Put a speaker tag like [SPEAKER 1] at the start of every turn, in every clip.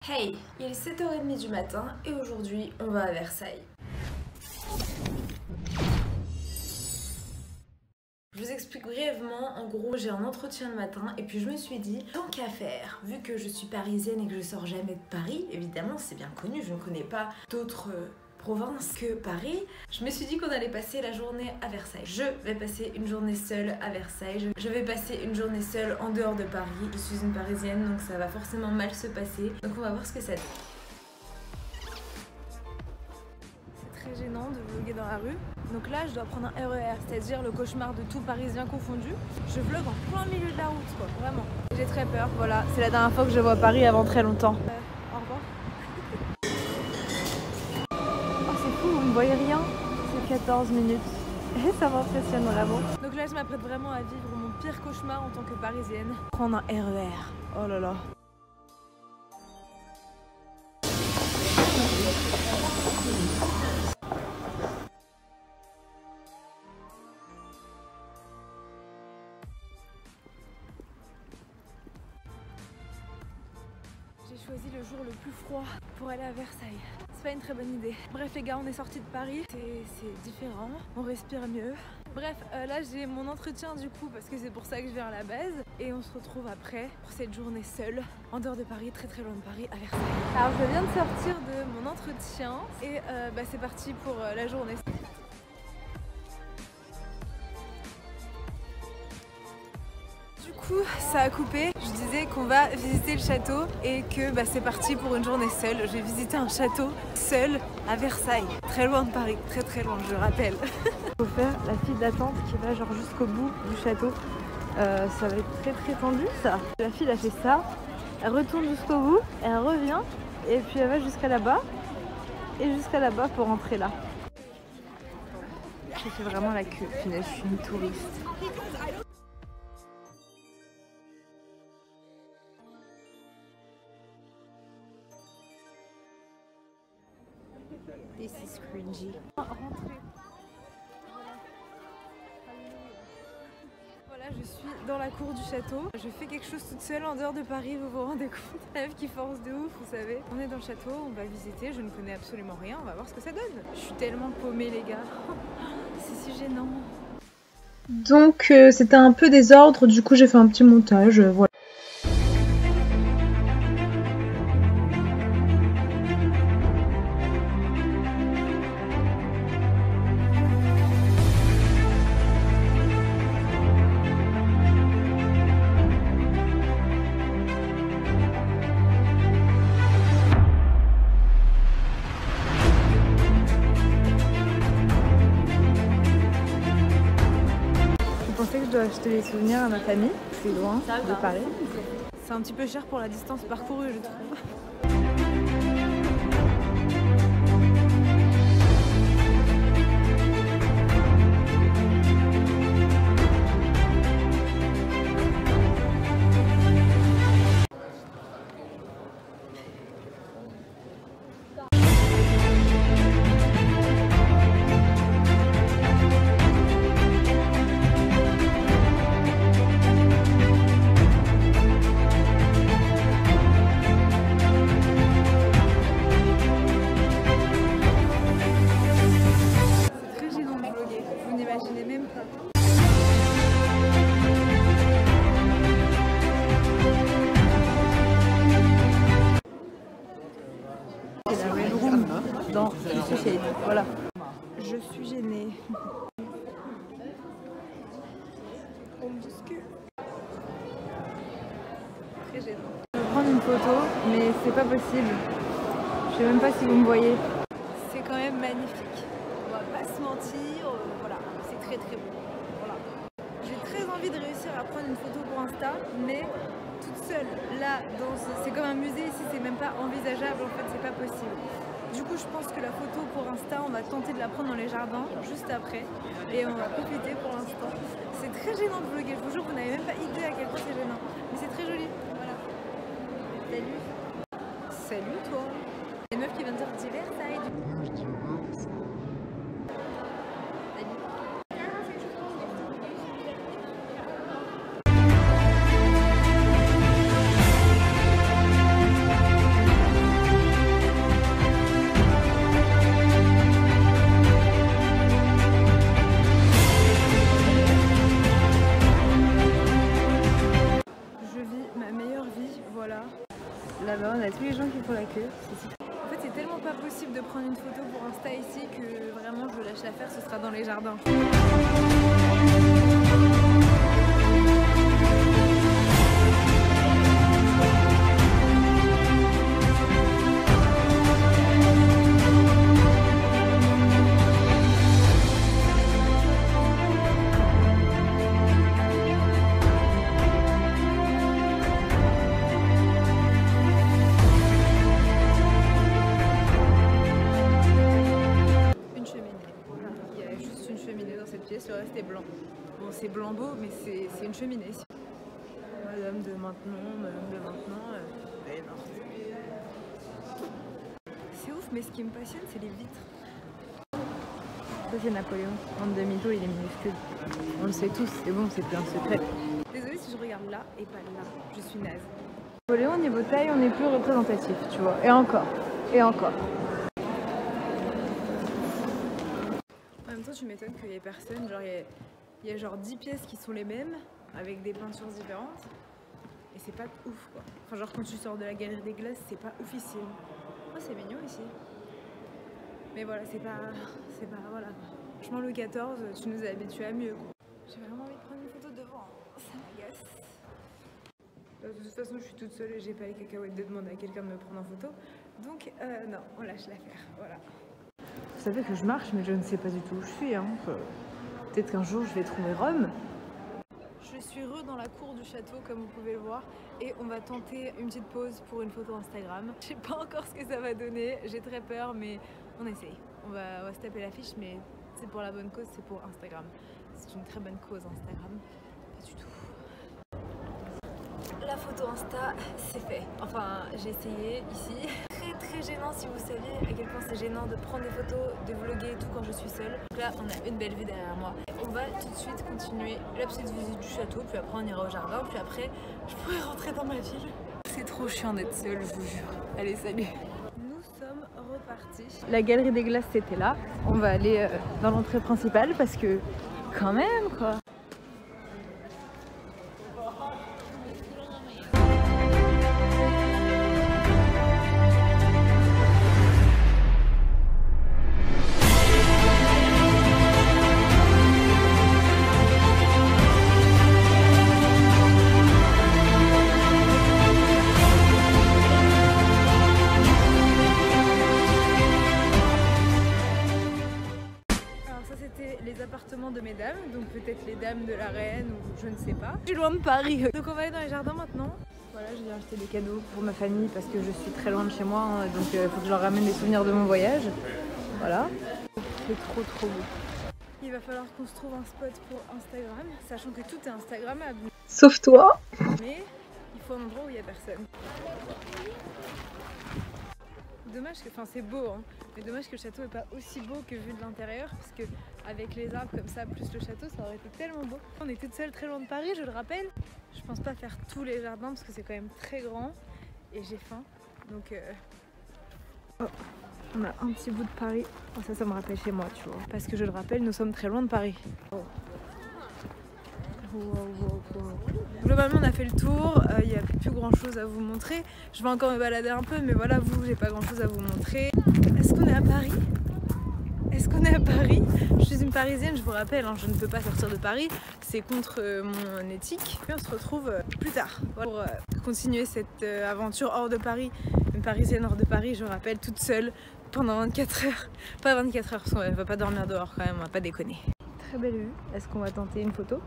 [SPEAKER 1] Hey, il est 7h30 du matin et aujourd'hui on va à Versailles. Je vous explique brièvement, en gros j'ai un entretien le matin et puis je me suis dit, tant qu'à faire, vu que je suis parisienne et que je sors jamais de Paris, évidemment c'est bien connu, je ne connais pas d'autres province que Paris, je me suis dit qu'on allait passer la journée à Versailles. Je vais passer une journée seule à Versailles. Je vais passer une journée seule en dehors de Paris. Je suis une parisienne donc ça va forcément mal se passer. Donc on va voir ce que ça donne. C'est très gênant de vlogger dans la rue. Donc là je dois prendre un RER, c'est-à-dire le cauchemar de tout Parisien confondu. Je vlog en plein milieu de la route quoi, vraiment. J'ai très peur, voilà. C'est la dernière fois que je vois Paris avant très longtemps. Au revoir. Vous ne voyez rien, c'est 14 minutes et ça m'impressionne vraiment. Donc là je m'apprête vraiment à vivre mon pire cauchemar en tant que parisienne. Prendre un RER, oh là là. J'ai choisi le jour le plus froid pour aller à Versailles. C'est pas une très bonne idée. Bref les gars, on est sortis de Paris, c'est différent, on respire mieux. Bref, là j'ai mon entretien du coup parce que c'est pour ça que je viens à la base. Et on se retrouve après pour cette journée seule, en dehors de Paris, très très loin de Paris, à Versailles. Alors je viens de sortir de mon entretien et c'est parti pour la journée. Du coup, ça a coupé. Je disais qu'on va visiter le château et que c'est parti pour une journée seule. Je vais visiter un château seul à Versailles, très loin de Paris, très très loin, je rappelle. Il faut faire la file d'attente qui va genre jusqu'au bout du château. Ça va être très très tendu ça. La file a fait ça, elle retourne jusqu'au bout, elle revient et puis elle va jusqu'à là-bas et jusqu'à là-bas pour rentrer là. J'ai fait vraiment la queue. Finalement, je suis une touriste. This is cringy. Voilà, je suis dans la cour du château. Je fais quelque chose toute seule en dehors de Paris, vous vous rendez compte? La meuf qui force de ouf, vous savez. On est dans le château, on va visiter, je ne connais absolument rien, on va voir ce que ça donne. Je suis tellement paumée les gars, c'est si gênant.
[SPEAKER 2] Donc c'était un peu désordre, du coup j'ai fait un petit montage, voilà.
[SPEAKER 1] Je pensais que je dois acheter des souvenirs à ma famille, c'est loin de Paris. C'est un petit peu cher pour la distance parcourue je trouve. Vous n'imaginez même pas. C'est la Red Room dans Fifty Shades. Voilà. Je suis gênée. On me discute. Très gênant. Je vais prendre une photo, mais c'est pas possible. Je sais même pas si vous me voyez. C'est quand même magnifique. On va pas se mentir, voilà, c'est très très beau. Voilà. J'ai très envie de réussir à prendre une photo pour Insta, mais toute seule, là, c'est comme un musée ici, c'est même pas envisageable, en fait, c'est pas possible. Du coup, je pense que la photo pour Insta, on va tenter de la prendre dans les jardins, juste après, et on va profiter pour l'instant. C'est très gênant de vlogger, je vous jure, vous n'avez même pas idée à quel point c'est gênant. Mais c'est très joli, voilà. Salut. Salut toi. Il y a une meuf qui vient de dire Versailles. Voilà, on a tous les gens qui font la queue. En fait, c'est tellement pas possible de prendre une photo pour Insta ici que vraiment je lâche l'affaire, ce sera dans les jardins. Le reste est blanc. Bon, c'est blanc beau, mais c'est une cheminée. Madame de maintenant, elle est morte. C'est ouf, mais ce qui me passionne, c'est les vitres. Ça, c'est Napoléon. En demi-tour, il est minuscule. On le sait tous, c'est bon, c'est plus un secret. Désolée si je regarde là et pas là. Je suis naze. Napoléon, niveau taille, on est plus représentatif, tu vois. Et encore. Et encore. En même temps, tu m'étonnes qu'il y ait personne, genre il y a genre 10 pièces qui sont les mêmes, avec des peintures différentes, et c'est pas ouf quoi. Enfin genre quand tu sors de la galerie des glaces, c'est pas oufissime. Oh c'est mignon ici. Mais voilà, c'est pas voilà. Franchement Louis XIV, tu nous as habitués à mieux. J'ai vraiment envie de prendre une photo devant, ça m'agace. De toute façon je suis toute seule et j'ai pas les cacahuètes de demander à quelqu'un de me prendre en photo, donc non, on lâche l'affaire, voilà. Vous savez que je marche, mais je ne sais pas du tout où je suis. Hein. Peut-être qu'un jour, je vais trouver Rome. Je suis dans la cour du château, comme vous pouvez le voir. Et on va tenter une petite pause pour une photo Instagram. Je sais pas encore ce que ça va donner. J'ai très peur, mais on essaye. On va se taper l'affiche, mais c'est pour la bonne cause, c'est pour Instagram. C'est une très bonne cause, Instagram. Pas du tout. La photo Insta, c'est fait. Enfin, j'ai essayé ici. Très gênant si vous saviez à quel point c'est gênant de prendre des photos, de vlogger et tout quand je suis seule. Donc là, on a une belle vue derrière moi. On va tout de suite continuer la petite visite du château, puis après on ira au jardin, puis après je pourrai rentrer dans ma ville. C'est trop chiant d'être seule, je vous jure. Allez, salut. Nous sommes repartis. La galerie des glaces, c'était là. On va aller dans l'entrée principale parce que quand même quoi. Les appartements de mesdames, donc peut-être les dames de la reine ou je ne sais pas. Je suis loin de Paris. Donc on va aller dans les jardins maintenant. Voilà, je viens acheter des cadeaux pour ma famille parce que je suis très loin de chez moi, hein, donc il faut que je leur ramène des souvenirs de mon voyage. Voilà. C'est trop beau. Il va falloir qu'on se trouve un spot pour Instagram, sachant que tout est Instagrammable.
[SPEAKER 2] Sauf toi.
[SPEAKER 1] Mais il faut un endroit où il n'y a personne. Dommage que, enfin c'est beau, hein, mais dommage que le château n'est pas aussi beau que vu de l'intérieur, parce que avec les arbres comme ça, plus le château, ça aurait été tellement beau. On est toute seule très loin de Paris, je le rappelle. Je pense pas faire tous les jardins parce que c'est quand même très grand et j'ai faim. Donc oh, on a un petit bout de Paris. Oh, ça me rappelle chez moi, tu vois. Parce que je le rappelle, nous sommes très loin de Paris. Oh. Globalement on a fait le tour, il n'y a plus grand chose à vous montrer. Je vais encore me balader un peu, mais voilà, vous, j'ai pas grand chose à vous montrer. Est-ce qu'on est à Paris? Est-ce qu'on est à Paris? Je suis une Parisienne, je vous rappelle, hein, je ne peux pas sortir de Paris, c'est contre mon éthique. Puis on se retrouve plus tard pour continuer cette aventure hors de Paris. Une Parisienne hors de Paris, je vous rappelle, toute seule pendant 24 heures. Pas 24 heures, parce qu'on va pas dormir dehors quand même, on va pas déconner. Très belle vue, est-ce qu'on va tenter une photo?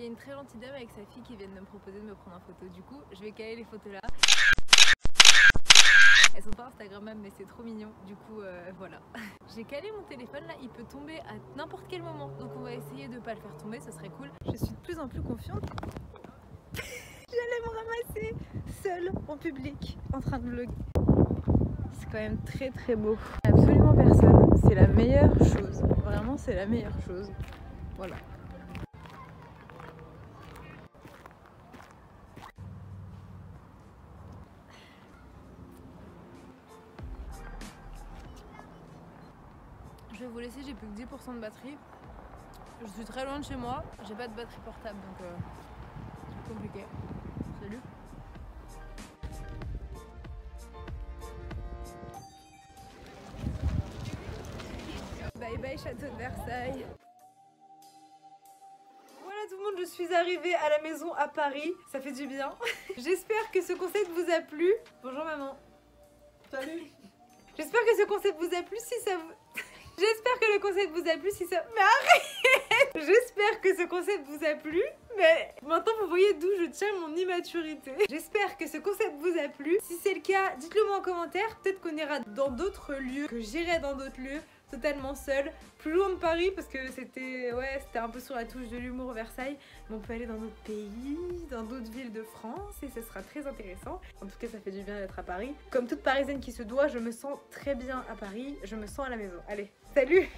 [SPEAKER 1] Il y a une très gentille dame avec sa fille qui viennent de me proposer de me prendre en photo. Du coup, je vais caler les photos là. Elles sont pas Instagrammables, mais c'est trop mignon. Du coup, voilà. J'ai calé mon téléphone là, il peut tomber à n'importe quel moment. Donc on va essayer de pas le faire tomber, ce serait cool. Je suis de plus en plus confiante. J'allais me ramasser seule en public, en train de vlogger. C'est quand même très beau. Absolument personne. C'est la meilleure chose. Vraiment, c'est la meilleure chose. Voilà. Je vais vous laisser, j'ai plus que 10% de batterie. Je suis très loin de chez moi, j'ai pas de batterie portable donc compliqué. Salut. Bye bye château de Versailles. Voilà tout le monde, je suis arrivée à la maison à Paris. Ça fait du bien. J'espère que ce concept vous a plu. Bonjour maman.
[SPEAKER 3] Salut.
[SPEAKER 1] J'espère que ce concept vous a plu. Si ça vous... J'espère que le concept vous a plu. Si ça... Mais arrête. J'espère que ce concept vous a plu. Mais maintenant vous voyez d'où je tiens mon immaturité. J'espère que ce concept vous a plu. Si c'est le cas, dites-le moi en commentaire. Peut-être qu'on ira dans d'autres lieux, que j'irai dans d'autres lieux totalement seule, plus loin de Paris parce que c'était un peu sur la touche de l'humour Versailles, mais on peut aller dans d'autres pays, dans d'autres villes de France et ce sera très intéressant. En tout cas ça fait du bien d'être à Paris. Comme toute parisienne qui se doit, je me sens très bien à Paris, je me sens à la maison. Allez, salut!